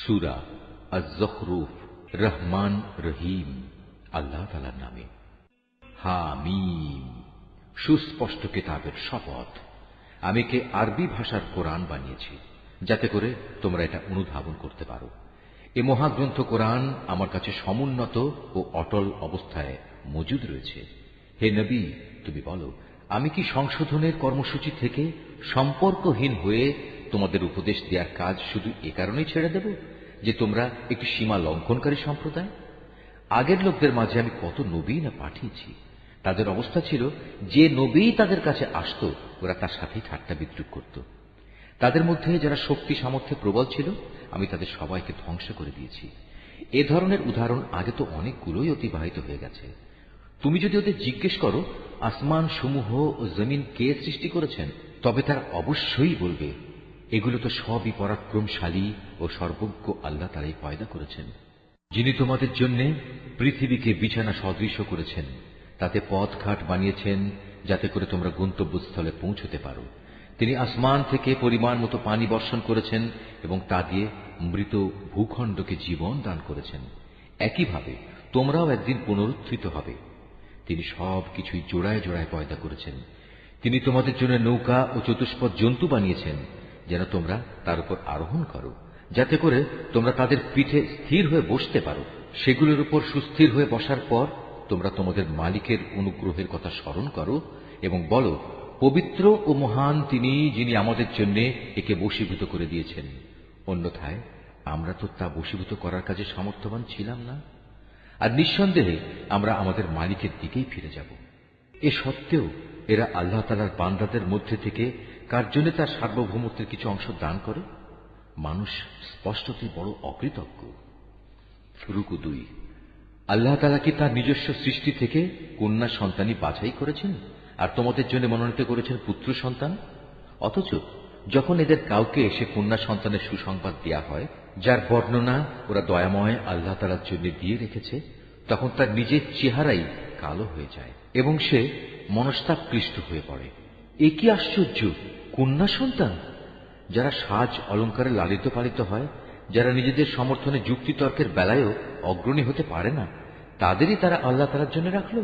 সূরা আয-যুখরুফ। রহমান রহিম আল্লাহ তাআলার নামে। হামিম। সুস্পষ্ট কিতাবের শপথ। আমি কে আরবি ভাষার কোরআন বানিয়েছি যাতে করে তোমরা এটা অনুধাবন করতে পারো। এ মহাগ্রন্থ কোরআন আমার কাছে সমুন্নত ও অটল অবস্থায় মজুদ রয়েছে। হে নবী, তুমি বলো, আমি কি সংশোধনের কর্মসূচি থেকে সম্পর্কহীন হয়ে তোমাদের উপদেশ দেওয়ার কাজ শুধু এ কারণেই ছেড়ে দেব যে তোমরা একটি সীমা লঙ্ঘনকারী সম্প্রদায়? আগের লোকদের মাঝে আমি কত নবী না পাঠিয়েছি। তাদের অবস্থা ছিল, যে নবী তাদের কাছে আসত ওরা তার সাথেই ঠাট্টা বিদ্রুপ করত। তাদের মধ্যে যারা শক্তি সামর্থ্যে প্রবল ছিল আমি তাদের সবাইকে ধ্বংস করে দিয়েছি। এ ধরনের উদাহরণ আগে তো অনেকগুলোই অতিবাহিত হয়ে গেছে। তুমি যদি ওদের জিজ্ঞেস করো আসমান সমূহ ও জমিন কে সৃষ্টি করেছেন, তবে তারা অবশ্যই বলবে, এগুলো তো সবই পরাক্রমশালী ও সর্বজ্ঞ আল্লাহ তাআলাই পয়দা করেছেন, যিনি তোমাদের জন্য পৃথিবীকে বিছানা সদৃশ করেছেন, তাতে পথঘাট বানিয়েছেন যাতে করে তোমরা গন্তব্যস্থলে পৌঁছতে পারো। তিনি আসমান থেকে পরিমাণ মতো পানি বর্ষণ করেছেন এবং তা দিয়ে মৃত ভূখণ্ডকে জীবন দান করেছেন। একইভাবে তোমরাও একদিন পুনরুত্থিত হবে। তিনি সব কিছুই জোড়ায় জোড়ায় পয়দা করেছেন। তিনি তোমাদের জন্য নৌকা ও চতুষ্পদ জন্তু বানিয়েছেন যেন তোমরা তার উপর আরোহণ করো, যাতে করে তোমরা তাদের পিঠে স্থির হয়ে বসতে পারো। সেগুলোর উপর সুস্থির হয়ে বসার পর তোমরা তোমাদের মালিকের অনুগ্রহের কথা স্মরণ করো এবং বলো, পবিত্র ও মহান তিনি, যিনি আমাদের জন্য একে বশীভূত করে দিয়েছেন। অন্যথায় আমরা তো তা বশীভূত করার কাজে সামর্থ্যবান ছিলাম না। আর নিঃসন্দেহে আমরা আমাদের মালিকের দিকেই ফিরে যাব। এ সত্ত্বেও এরা আল্লাহ তাআলার বান্দাদের মধ্যে থেকে কার জন্য তার সার্বভৌমত্বের কিছু অংশ দান করে? মানুষ স্পষ্টতই বড় অকৃতজ্ঞ। রুকু 2। আল্লাহ তাআলা কি তার নিজস্ব সৃষ্টি থেকে কন্যা সন্তানই বাছাই করেছেন আর তোমাদের জন্য মনোনীত করেছেন পুত্র সন্তান? অথচ যখন এদের কাউকে এসে কন্যা সন্তানের সুসংবাদ দেয়া হয়, যার বর্ণনা ওরা দয়াময় আল্লাহ তাআলার জন্য দিয়ে রেখেছে, তখন তার নিজের চেহারাই কালো হয়ে যায় এবং সে মনস্তাপকৃষ্ট হয়ে পড়ে। এ কি আশ্চর্য! কন্যা সন্তান যারা সাজ অলঙ্কারে লালিত পালিত হয়, যারা নিজেদের সমর্থনে যুক্তিতর্কের বেলায়ও অগ্রণী হতে পারে না, তাদেরই তারা আল্লাহ তাআলার জন্য রাখল।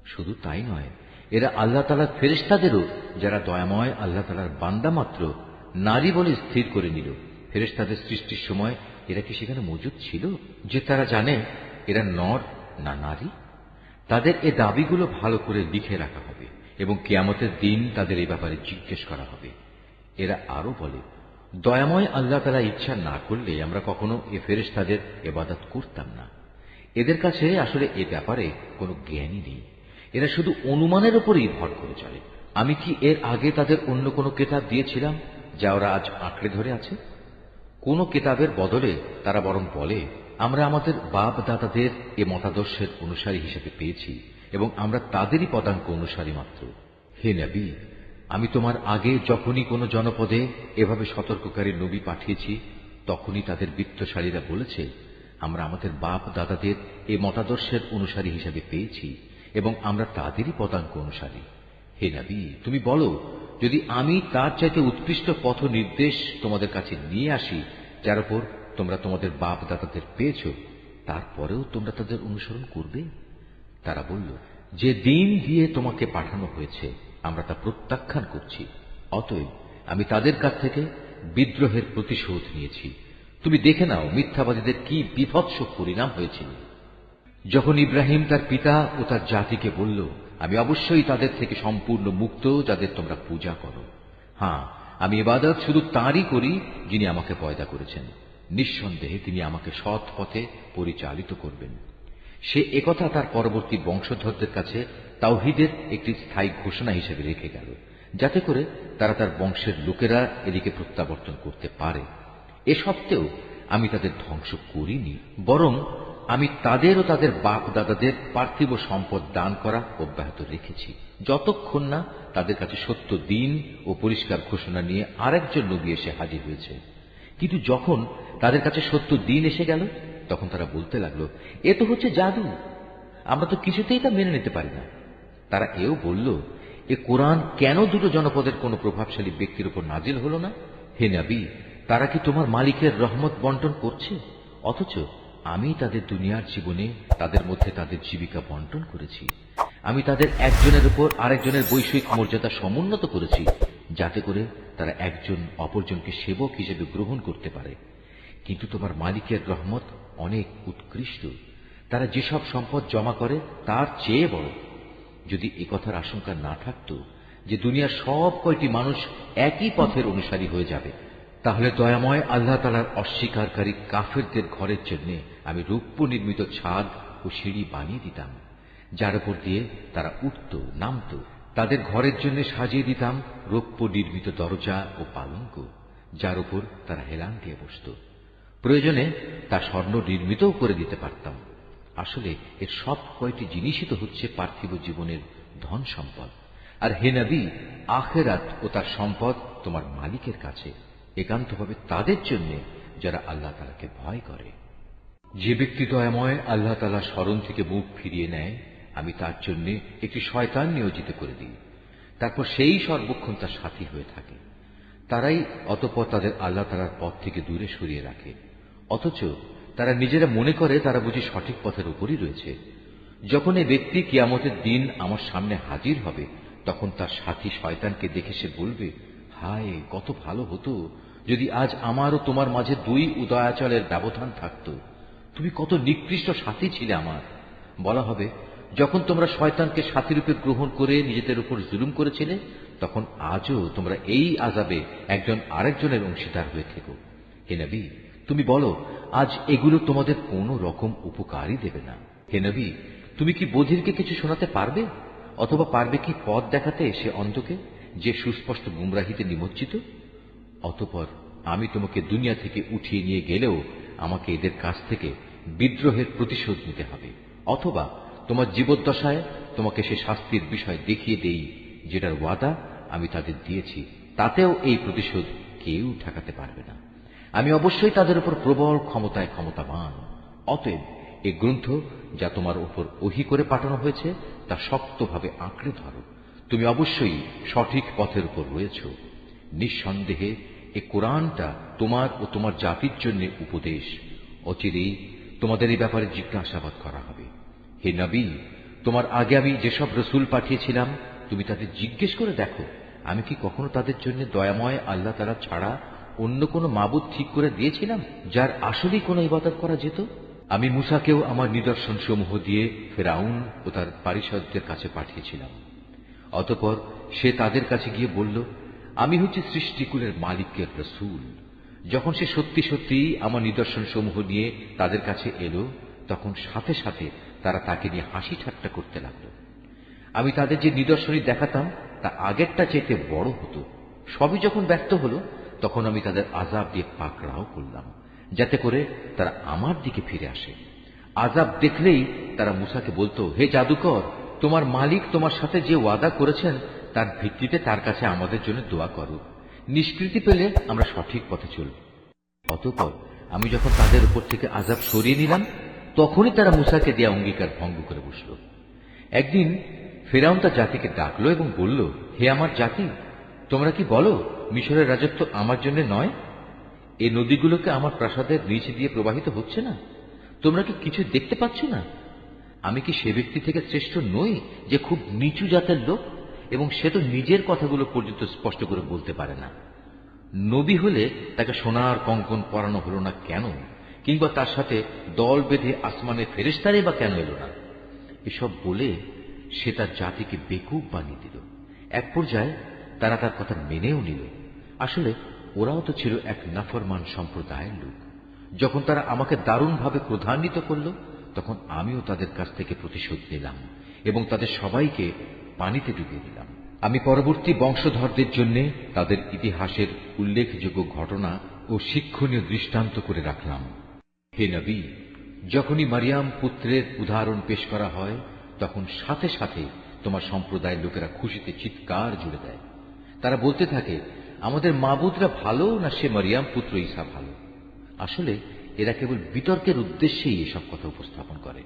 শুধু তাই নয়, এরা আল্লাহ তাআলার ফেরেশতাদেরও, যারা দয়াময় আল্লাহ তাআলার বান্দা মাত্র, নারী বলে স্থির করে নিল। ফেরেশতাদের সৃষ্টির সময় এরা কি সেখানে মজুদ ছিল যে তারা জানে এরা নর না নারী? তাদের এ দাবিগুলো ভালো করে লিখে রাখা হবে এবং কিয়ামতের দিন তাদের এই ব্যাপারে জিজ্ঞেস করা হবে। এরা আরো বলে, দয়াময় আল্লাহ তাআলা ইচ্ছা না করলে আমরা কখনো এ ফেরেশতাদের ইবাদত করতাম না। এদের কাছে আসলে এ ব্যাপারে কোনো জ্ঞানই নেই। এরা শুধু অনুমানের উপরই ভর করে চলে। আমি কি এর আগে তাদের অন্য কোনো কিতাব দিয়েছিলাম যা ওরা আজ আঁকড়ে ধরে আছে? কোন কিতাবের বদলে তারা বরং বলে, আমরা আমাদের বাপ দাদাদের এ মতাদর্শের অনুসারী হিসেবে পেয়েছি এবং আমরা তাদেরই পদাঙ্ক অনুসারী মাত্র। হে নবী, আমি তোমার আগে যখনই কোনো জনপদে এভাবে সতর্ককারী নবী পাঠিয়েছি, তখনই তাদের বিত্তশালীরা বলেছে, আমরা আমাদের বাপ দাদাদের এ মতাদর্শের অনুসারী হিসেবে পেয়েছি এবং আমরা তাদেরই পদাঙ্ক অনুসারী। হে নবী, তুমি বলো, যদি আমি তার চাইতে উৎকৃষ্ট পথ নির্দেশ তোমাদের কাছে নিয়ে আসি, যার উপর তোমরা তোমাদের বাপ দাদাদের পেয়েছ, তারপরেও তোমরা তাদের অনুসরণ করবে? তারা বলল, যে দিন দিয়ে তোমাকে পাঠানো হয়েছে আমরা তা প্রত্যাখ্যান করছি। অতএব আমি তাদের কাছ থেকে বিদ্রোহের প্রতিশোধ নিয়েছি। তুমি দেখে নাও মিথ্যাবাদীদের কি বিভৎস পরিণাম হয়েছিল। যখন ইব্রাহিম তার পিতা ও তার জাতিকে বলল, আমি অবশ্যই তাদের থেকে সম্পূর্ণ মুক্ত যাদের তোমরা পূজা করো। হ্যাঁ, আমি ইবাদত শুধু তাঁরই করি যিনি আমাকে পয়দা করেছেন। নিঃসন্দেহে তিনি আমাকে সৎ পথে পরিচালিত করবেন। সে একথা তার পরবর্তী বংশধরদের কাছে তাওহীদের একটি স্থায়ী ঘোষণা হিসেবে রেখে গেল, যাতে করে তারা তার বংশের লোকেরা এদিকে প্রত্যাবর্তন করতে পারে। এ সত্ত্বেও আমি তাদের ধ্বংস করিনি, বরং আমি তাদের ও তাদের বাপ দাদাদের পার্থিব সম্পদ দান করা অব্যাহত রেখেছি, যতক্ষণ না তাদের কাছে সত্য দিন ও পরিষ্কার ঘোষণা নিয়ে আরেকজন নবী এসে হাজির হয়েছে। কিন্তু যখন তাদের কাছে সত্য দিন এসে গেল, তখন তারা বলতে লাগলো, এ তো হচ্ছে জাদু, আমরা তো কিছুতেই তা মেনে নিতে পারি না। তারা এও বলল, এ কোরআন কেন দুটো জনপদের কোন প্রভাবশালী ব্যক্তির উপর নাজিল হল না? হে নবী, তারা কি তোমার মালিকের রহমত বন্টন করছে? অথচ আমি তাদের দুনিয়ার জীবনে তাদের মধ্যে তাদের জীবিকা বন্টন করেছি। আমি তাদের একজনের উপর আরেকজনের বৈষয়িক মর্যাদা সমুন্নত করেছি, যাতে করে তারা একজন অপরজনকে সেবক হিসেবে গ্রহণ করতে পারে। কিন্তু তোমার মালিকের রহমত অনেক উৎকৃষ্ট, তারা যেসব সম্পদ জমা করে তার চেয়ে বড়। যদি এ কথার আশঙ্কা না থাকত যে দুনিয়ার সব কয়টি মানুষ একই পথের অনুসারী হয়ে যাবে, তাহলে দয়াময় আল্লাহ তাআলার অস্বীকারী কাফেরদের ঘরের জন্য আমি রৌপ্য নির্মিত ছাদ ও সিঁড়ি বানিয়ে দিতাম, যার উপর দিয়ে তারা উঠত নামত। তাদের ঘরের জন্য সাজিয়ে দিতাম রৌপ্য নির্মিত দরজা ও পালঙ্ক, যার উপর তারা হেলান দিয়ে বসত। প্রয়োজনে তা স্বর্ণ নির্মিতও করে দিতে পারতাম। আসলে এর সব কয়টি জিনিসই তো হচ্ছে পার্থিব জীবনের ধন সম্পদ। আর হে নবী, আখিরাত ও তার সম্পদ তোমার মালিকের কাছে, একান্তভাবে তাদের জন্য যারা আল্লাহ তাআলাকে ভয় করে। যে ব্যক্তি দয়াময় আল্লাহ তাআলা স্মরণ থেকে মুখ ফিরিয়ে নেয়, আমি তার জন্য একটি শয়তান নিয়োজিত করে দিই, তারপর সেই সর্বক্ষণ তার সাথী হয়ে থাকে। তারাই অতঃপর তাদের আল্লাহ তাআলার পথ থেকে দূরে সরিয়ে রাখে, অথচ তারা নিজেরা মনে করে তারা বুঝি সঠিক পথের উপরই রয়েছে। যখন এই ব্যক্তি কিয়ামতের দিন আমার সামনে হাজির হবে, তখন তার সাথী শয়তানকে দেখে সে বলবে, হায়, কত ভালো হতো যদি আজ আমার ও তোমার মাঝে দুই উদয়াচলের ব্যবধান থাকত। তুমি কত নিকৃষ্ট সাথী ছিলে আমার। বলা হবে, যখন তোমরা শয়তানকে সাথীরূপে গ্রহণ করে নিজেদের উপর জুলুম করেছিলে, তখন আজও তোমরা এই আযাবে একজন আরেকজনের অংশীদার হয়ে থেকো। হে নবী, তুমি বলো, আজ এগুলো তোমাদের কোনো রকম উপকারই দেবে না। হে নবী, তুমি কি বধিরকে কিছু শোনাতে পারবে? অথবা পারবে কি পথ দেখাতে সে অন্ধকে, যে সুস্পষ্ট গুমরাহিতে নিমজ্জিত? অতঃপর আমি তোমাকে দুনিয়া থেকে উঠিয়ে নিয়ে গেলেও আমাকে এদের কাছ থেকে বিদ্রোহের প্রতিশোধ নিতে হবে, অথবা তোমার জীবদ্দশায় তোমাকে সে শাস্তির বিষয় দেখিয়ে দেই যেটার ওয়াদা আমি তাদের দিয়েছি, তাতেও এই প্রতিশোধ কেউ ঠেকাতে পারবে না। আমি অবশ্যই তাদের উপর প্রবল ক্ষমতায় ক্ষমতাবান। অতএব এই গ্রন্থ যা তোমার উপর ওহী করে পাঠানো হয়েছে তা শক্তভাবে আঁকড়ে ধরো। তুমি অবশ্যই সঠিক পথের উপর রয়েছ। নিঃসন্দেহে এ কোরআনটা তোমার ও তোমার জাতির জন্য উপদেশ। অচিরেই তোমাদের এই ব্যাপারে জিজ্ঞাসাবাদ করা হবে। হে নবী, তোমার আগে আমি যেসব রসুল পাঠিয়েছিলাম তুমি তাদের জিজ্ঞেস করে দেখো, আমি কি কখনো তাদের জন্য দয়াময় আল্লাহ তাআলা ছাড়া অন্য কোনো মাবুদ ঠিক করে দিয়েছিলাম যার আসলেই কোনো ইবাদত করা যেত? আমি মূসাকেও আমার নিদর্শন সমূহ দিয়ে ফেরাউন ও তার পারিষদদের কাছে পাঠিয়েছিলাম। অতঃপর সে তাদের কাছে গিয়ে বলল, আমি হচ্ছি সৃষ্টিকুলের মালিকের রসুল। যখন সে সত্যি সত্যি আমার নিদর্শন সমূহ নিয়ে তাদের কাছে এলো, তখন সাথে সাথে তারা তাকে নিয়ে হাসি ঠাট্টা করতে লাগলো। আমি তাদের যে নিদর্শনই দেখাতাম তা আগেরটা চাইতে বড় হতো। সবই যখন ব্যর্থ হলো, তখন আমি তাদের আযাব দিয়ে পাকড়াও করলাম, যাতে করে তারা আমার দিকে ফিরে আসে। আযাব দেখলেই তারা মূসাকে বলতো, হে জাদুকর, তোমার মালিক তোমার সাথে যে ওয়াদা করেছেন তার ভিত্তিতে তার কাছে আমাদের জন্য দোয়া করো। নিষ্কৃতি পেলে আমরা সঠিক পথে চলব। অতঃপর আমি যখন তাদের উপর থেকে আযাব সরিয়ে নিলাম, তখনই তারা মূসাকে দেয়া অঙ্গীকার ভঙ্গ করে বসল। একদিন ফেরাউন তার জাতিকে ডাকলো এবং বলল, হে আমার জাতি, তোমরা কি বলো মিশরের রাজত্ব আমার জন্য নয়? এই নদীগুলোকে আমার প্রাসাদের নিচে দিয়ে প্রবাহিত হচ্ছে না? তোমরা কি কিছু দেখতে পাচ্ছ না? আমি কি সে ব্যক্তি থেকে শ্রেষ্ঠ নই যে খুব নিচু জাতের লোক, এবং সে তো নিজের কথাগুলো পর্যন্ত স্পষ্ট করে বলতে পারে না? নবী হলে তাকে সোনার কঙ্কন পরানো হলো না কেন, কিংবা তার সাথে দল বেঁধে আসমানের ফেরেশতারাই বা কেন এলো না? এসব বলে সে তার জাতিকে বেকুব বানিয়ে দিল। এক পর্যায়ে তারা তার কথা মেনেও নিল। আসলে ওরাও তো ছিল এক নাফরমান সম্প্রদায়ের লোক। যখন তারা আমাকে দারুণভাবে ক্রোধান্বিত করল, তখন আমিও তাদের কাছ থেকে প্রতিশোধ নিলাম এবং তাদের সবাইকে পানিতে ডুবিয়ে দিলাম। আমি পরবর্তী বংশধরদের জন্য তাদের ইতিহাসের উল্লেখযোগ্য ঘটনা ও শিক্ষণীয় দৃষ্টান্ত করে রাখলাম। হে নবী, যখনই মারিয়াম পুত্রের উদাহরণ পেশ করা হয়, তখন সাথে সাথে তোমার সম্প্রদায়ের লোকেরা খুশিতে চিৎকার জুড়ে দেয়। তারা বলতে থাকে, আমাদের মাবুদরা ভালো না সে মারিয়াম পুত্র ঈসা ভালো? আসলে এরা কেবল বিতর্কের উদ্দেশ্যেই এসব কথা উপস্থাপন করে।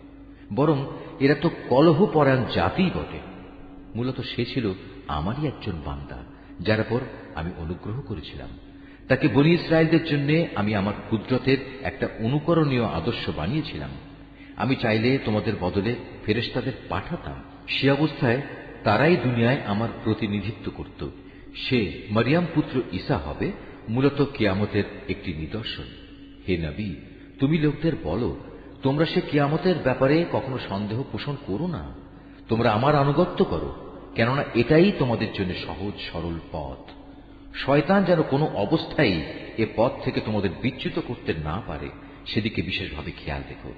বরং এরা তো কলহপরায়ণ জাতিই বটে। মূলত সে ছিল আমারই একজন বান্দা, যার উপর আমি অনুগ্রহ করেছিলাম। তাকে বনী ইসরায়েলদের জন্য আমি আমার কুদরতের একটা অনুকরণীয় আদর্শ বানিয়েছিলাম। আমি চাইলে তোমাদের বদলে ফেরেশতাদের পাঠাতাম। সে অবস্থায় তারাই দুনিয়ায় আমার প্রতিনিধিত্ব করত। সে মরিয়ম পুত্র ঈসা হবে মূলত কিয়ামতের একটি নিদর্শন। হে নবী, তুমি লোকদের বলো, তোমরা সে কিয়ামতের ব্যাপারে কখনো সন্দেহ পোষণ করো না। তোমরা আমার আনুগত্য করো, কেননা এটাই তোমাদের জন্য সহজ সরল পথ। শয়তান যেন কোনো অবস্থায় এ পথ থেকে তোমাদের বিচ্যুত করতে না পারে, সেদিকে বিশেষভাবে খেয়াল রেখো।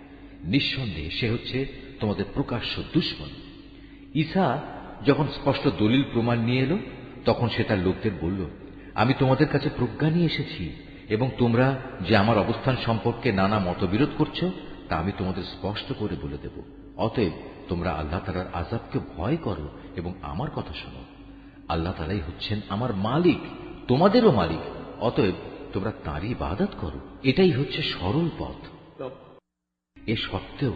নিঃসন্দেহে সে হচ্ছে তোমাদের প্রকাশ্য দুশমন। ঈসা যখন স্পষ্ট দলিল প্রমাণ নিয়ে এলো, তখন সে তার লোকদের বলল, আমি তোমাদের কাছে প্রজ্ঞা নিয়ে এসেছি এবং তোমরা যে আমার অবস্থান সম্পর্কে নানা মতবিরোধ করছো তা আমি তোমাদের স্পষ্ট করে বলে দেব। অতএব তোমরা আল্লাহ তাআলার আযাবকে ভয় করো এবং আমার কথা শোনো। আল্লাহ তাআলাই হচ্ছেন আমার মালিক, তোমাদেরও মালিক। অতএব তোমরা তাঁরই ইবাদত করো। এটাই হচ্ছে সরল পথ। এ সত্ত্বেও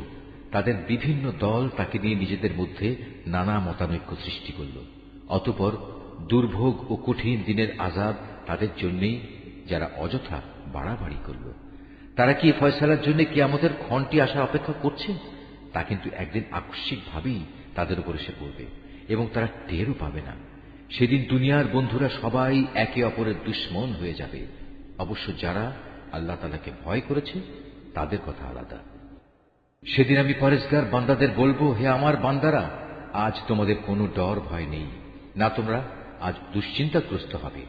তাদের বিভিন্ন দল তাকে নিয়ে নিজেদের মধ্যে নানা মতানৈক্য সৃষ্টি করল। অতঃপর দুর্ভোগ ও কঠিন দিনের আযাব তাদের জন্যই, যারা অযথা বাড়াবাড়ি করল। তারা কি ফয়সালার জন্য কিয়ামতের ক্ষণটি আসা অপেক্ষা করছে? তা কিন্তু একদিন আকস্মিকভাবেই তাদের উপর এসে পড়বে এবং তারা টেরও পাবে না। সেদিন দুনিয়ার বন্ধুরা সবাই একে অপরের দুশমন হয়ে যাবে। অবশ্য যারা আল্লাহ তাআলাকে ভয় করেছে তাদের কথা আলাদা। সেদিন আমি পরেজগার বান্দাদের বলবো, হে আমার বান্দারা, আজ তোমাদের কোনো ডর ভয় নেই, না তোমরা আজ দুশ্চিন্তাগ্রস্ত হবে।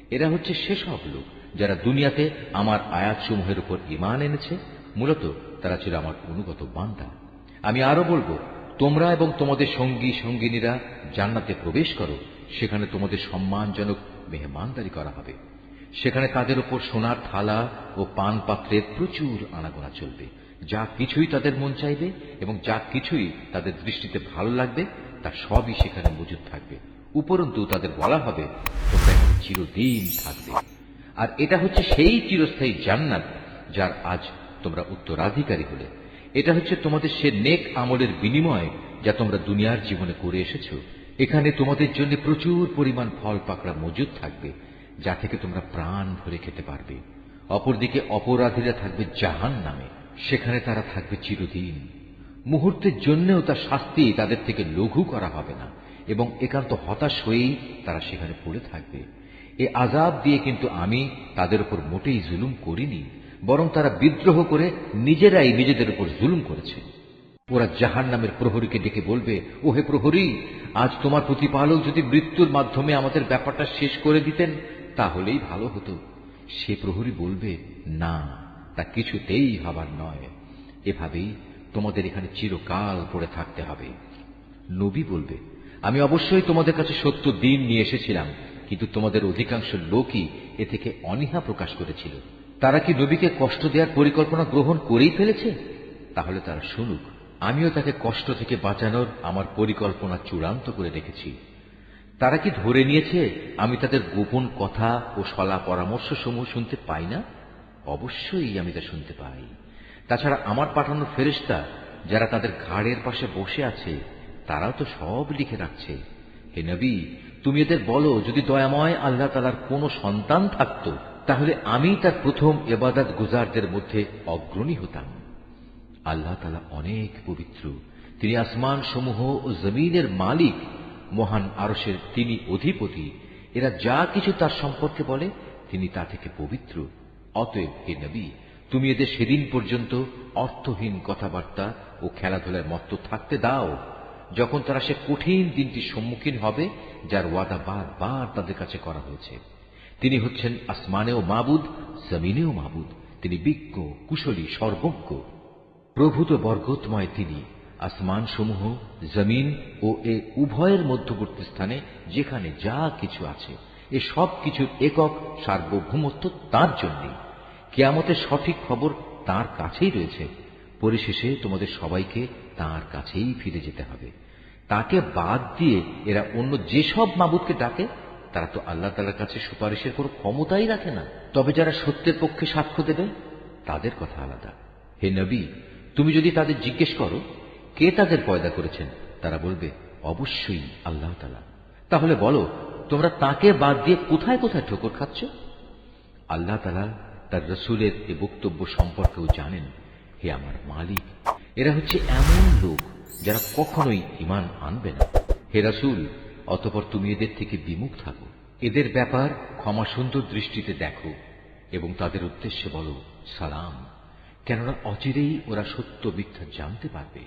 এরা হচ্ছে সেসব লোক যারা দুনিয়াতে আমার আয়াতসমূহের উপর ঈমান এনেছে। মূলত তারা ছিল আমার অনুগত বান্দা। আমি আরো বলবো, তোমরা এবং তোমাদের সঙ্গী সঙ্গিনীরা জান্নাতে প্রবেশ করো। সেখানে তোমাদের সম্মানজনক মেহমানদারি করা হবে। সেখানে তাদের উপর সোনার থালা ও পান পাত্রের প্রচুর আনাগোনা চলবে। যা কিছুই তাদের মন চাইবে এবং যা কিছুই তাদের দৃষ্টিতে ভালো লাগবে তা সবই সেখানে মজুদ থাকবে। উপরন্তু তাদের বলা হবে, তোমরা এখানে চিরদিন থাকবে। আর এটা হচ্ছে সেই চিরস্থায়ী জান্নাত যার আজ তোমরা উত্তরাধিকারী হলে। এটা হচ্ছে তোমাদের সে নেক আমলের বিনিময় যা তোমরা দুনিয়ার জীবনে করে এসেছো। এখানে তোমাদের জন্য প্রচুর পরিমাণ ফল পাকড়া মজুদ থাকবে, যা থেকে তোমরা প্রাণ ভরে খেতে পারবে। অপরদিকে অপরাধীরা থাকবে জাহান্নামে, সেখানে তারা থাকবে চিরদিন। মুহূর্তের জন্যেও তার শাস্তি তাদের থেকে লঘু করা হবে না এবং একান্ত হতাশ হয়েই তারা সেখানে পড়ে থাকবে। এ আযাব দিয়ে কিন্তু আমি তাদের উপর মোটেই জুলুম করিনি, বরং তারা বিদ্রোহ করে নিজেরাই নিজেদের উপর জুলুম করেছে। ওরা জাহান্নামের প্রহরীকে ডেকে বলবে, ও হে প্রহরী, আজ তোমার প্রতিপালক যদি মৃত্যুর মাধ্যমে আমাদের ব্যাপারটা শেষ করে দিতেন তাহলেই ভালো হতো। সে প্রহরী বলবে, না, তা কিছুতেই হবার নয়। এভাবেই তোমাদের এখানে চিরকাল পড়ে থাকতে হবে। নবী বলবে, আমি অবশ্যই তোমাদের কাছে সত্য দিন নিয়ে এসেছিলাম, কিন্তু তোমাদের অধিকাংশ লোকই এ থেকে অনীহা প্রকাশ করেছিল। তারা কি নবীকে কষ্ট দেওয়ার পরিকল্পনা গ্রহণ করেই ফেলেছে? তাহলে তারা শুনুক, আমিও তাকে কষ্ট থেকে বাঁচানোর আমার পরিকল্পনা চূড়ান্ত করে রেখেছি। তারা কি ধরে নিয়েছে আমি তাদের গোপন কথা ও সলা পরামর্শ সমূহ শুনতে পাই না? অবশ্যই আমি তা শুনতে পাই। তাছাড়া আমার পাঠানো ফেরেশতা যারা তাদের ঘাড়ের পাশে বসে আছে তারাও তো সব লিখে রাখছে। হে নবী, তুমি এদের বলো, যদি দয়াময় আল্লাহ তাআলার কোনো সন্তান থাকত তাহলে আমি তার প্রথম ইবাদত গুজারদের মধ্যে অগ্রণী হতাম। আল্লাহ তাআলা অনেক পবিত্র, তিনি আসমান সমূহ ও জমিনের মালিক, মহান আরশের তিনি অধিপতি। এরা যা কিছু তার সম্পর্কে বলে তিনি তা থেকে পবিত্র। অতএব হে নবী, তুমি এদের সেদিন পর্যন্ত অর্থহীন কথাবার্তা ও খেলাধুলায় মত্ত থাকতে দাও, যখন তারা সে কঠিন দিনটির সম্মুখীন হবে যার ওয়াদা বারবার তাদের কাছে করা হয়েছে। তিনি হচ্ছেন আসমানেও মাবুদ, জমিনেও মাবুদ। তিনি বিজ্ঞ, কুশলী, সর্বজ্ঞ। প্রভূত বরকতময় তিনি। আসমান সমূহ, জমিন ও এ উভয়ের মধ্যবর্তী স্থানে যেখানে যা কিছু আছে, এ সব কিছুর একক সার্বভৌমত্ব তাঁর জন্যই। কিয়ামতের সঠিক খবর তাঁর কাছেই রয়েছে। পরিশেষে তোমাদের সবাইকে তাঁর কাছেই ফিরে যেতে হবে। তাকে বাদ দিয়ে এরা অন্য যেসব মাবুদকে ডাকে তারা তো আল্লাহ তাআলার কাছে সুপারিশের কোনো ক্ষমতাই রাখে না। তবে যারা সত্যের পক্ষে সাক্ষ্য দেবে তাদের কথা আলাদা। হে নবী, তুমি যদি তাদের জিজ্ঞেস করো কে তাদের পয়দা করেছেন, তারা বলবে অবশ্যই আল্লাহ তাআলা। তাহলে বলো, তোমরা তাকে বাদ দিয়ে কোথায় কোথায় ঠোকর খাচ্ছ? আল্লাহ তাআলা তার রাসূলের এ বক্তব্য সম্পর্কেও জানেন, হে আমার মালিক, এরা হচ্ছে এমন লোক যারা কখনোই ঈমান আনবে না। হে রাসূল, অতঃপর তুমি এদের থেকে বিমুখ থাকো, এদের ব্যাপার ক্ষমা সুন্দর দৃষ্টিতে দেখো এবং তাদের উদ্দেশ্যে বলো সালাম, কেননা অচিরেই ওরা সত্য মিথ্যা জানতে পারবে।